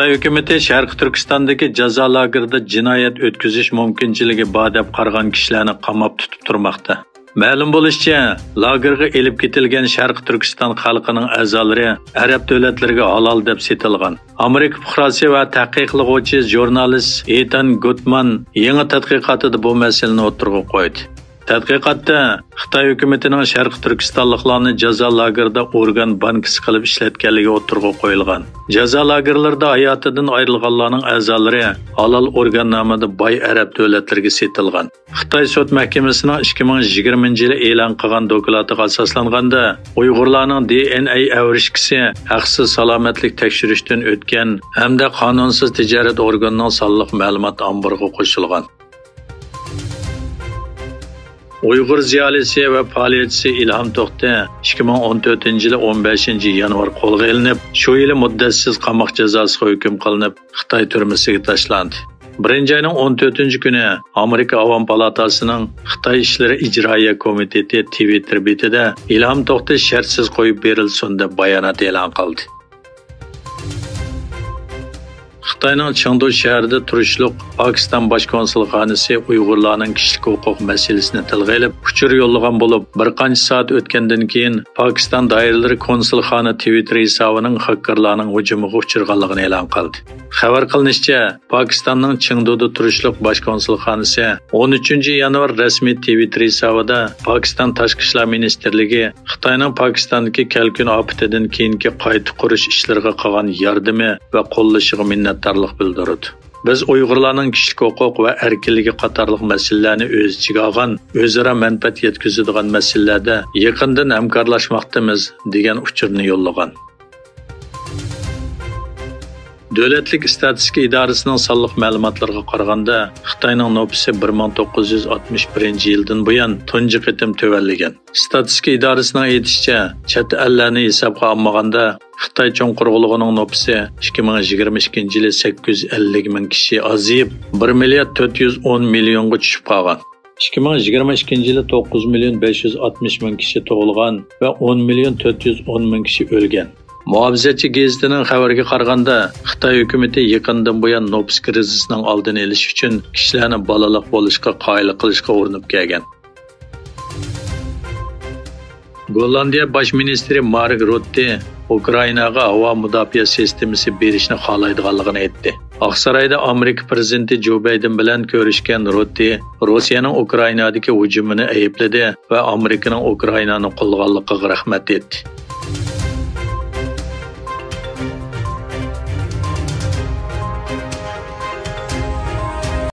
Xitoy hukumatı Sharq Turkistondagi jazo lagerida jinoyat o'tkazish mumkinchiligi bor deb qaragan kishilarni qamab tutib turmoqda. Ma'lum bo'lishicha, lagerga elib ketilgan Sharq Turkiston xalqining a'zolari arab davlatlariga halol deb setilgan. Amerika fuqarosi va tadqiqlovchi jurnalist Ethan Gutman yangi tadqiqotida bu masalani o'tirg'a qo'ydi. Tadqiqotda Xitoy hukumatining Sharq Turkistonliklarni jazo lagerida organ bankisi qilib ishlatganligi o'tirg'a qo'yilgan. Jazo lagerlarida hayotidan ayrilganlarning a'zolari halol organ nomida boy arab davlatlariga setilgan. Xitoy sud mahkamasining 2020-yili e'lon qilgan doklatiga asoslanganda Uyg'urlarning DNA avrishkisi haqsiz salomatlik tekshirishdan o'tgan hamda qonunsiz tijorat organining sonliq ma'lumot omboriga qo'shilgan. Uyg'ur ziyolisi va faoliyatchisi Ilhom To'xta 2014-yili 15-yanvar qo'lga olinib, shu yili muddatsiz qamoq jazosiga hukm qilinib, Xitoy turmasiga tashlandi. 1-oyning 14-kuni Amerika Avom palatasining Xitoy ishlari ijroiya komiteti Twitter betida Ilhom To'xta shartsiz qo'yib berilsin deb bayonot e'lon qildi. Xitoyning Chengdu shahrida turishliq Pokiston bosh konsulxonasi Uyg'urlarning kishilik huquq masalasini tilga olib, uchur yo'llagan bo'lib, bir qancha soat o'tgandan keyin Pokiston doiralari konsulxona Twitter hisobining hakkerlarning hujumiga uchirganligini e'lon qildi. Xabar qilinishicha, Pokistonning Chengduda turishliq bosh konsulxonasi 13-yanvar rasmiy Twitter hisobida Pokiston Tashqi ishlar ministrligi Xitoyning Pokistondagi kelkun ofatidan keyingi qayta qurish ishlariga qilgan yordami va qo'llashiga minnatdorlik bildirdi. Biz Uyg'urlarning kishilik huquq va erkinligi qatorliq masalalarni o'z ichiga olgan, o'zaro manfaat yetkazadigan masalalarda yaqindan hamkorlashmoqdamiz degan uchurni yo'llagan. Davlatlik statistika idorasining sonliq ma'lumotlariga qaraganda, Xitoyning nüfusi 1961-yildan buyon tunji qitim tövalligan. Statistika idorasining aytishicha, chet ellarni hisobga olmaganda Xitoy cho'nqurg'uligining nüfusi 2022-yili 850 ming kishi aziyib, 1,410 millionga tushib qolgan. 2022-yili 9,560 ming kishi tug'ilgan va 10,410 ming kishi o'lgan. Muhofizatchi gazetining xabariga qaraganda, Xitoy hukumati yaqindan buyon nüfus krizisining oldini olish uchun kishilarni bolaliq bo'lishga qoyil qilishga urinib kelgan. Gollandiya bosh ministri Mark Rutte Ukrainaga havo mudofaa sistemasi berishni xohlaydiganligini aytdi. Oqsaroyda Amerika prezidenti Joe Biden bilan ko'rishgan Rutte Rossiyaning Ukrainadagi hujumini aybladi va Amerikaning Ukrainani qo'llag'anligiga rahmat etdi.